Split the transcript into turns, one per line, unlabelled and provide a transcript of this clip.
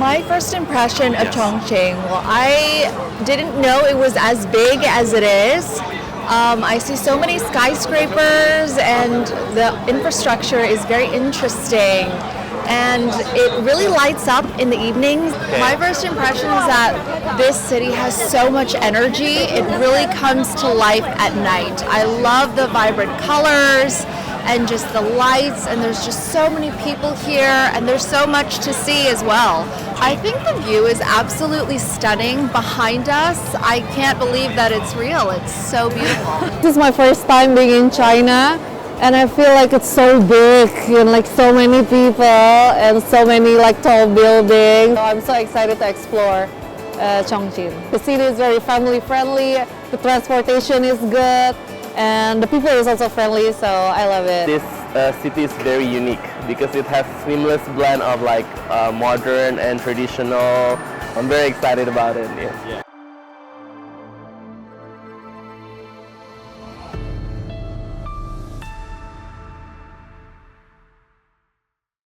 My first impression of Chongqing, well, I didn't know it was as big as it is. I see so many skyscrapers and the infrastructure is very interesting and it really lights up in the evenings. My first impression is that this city has so much energy. It really comes to life at night. I love the vibrant colors and just the lights, and there's just so many people here and there's so much to see as well. I think the view is absolutely stunning behind us. I can't believe that it's real. It's so beautiful.
This is my first time being in China, and I feel like it's so big and like so many people and so many like tall buildings. So I'm so excited to explore Chongqing. The city is very family friendly, the transportation is good, and the people is also friendly, so I love it.
This city is very unique because it has seamless blend of like modern and traditional. I'm very excited about it. Yeah.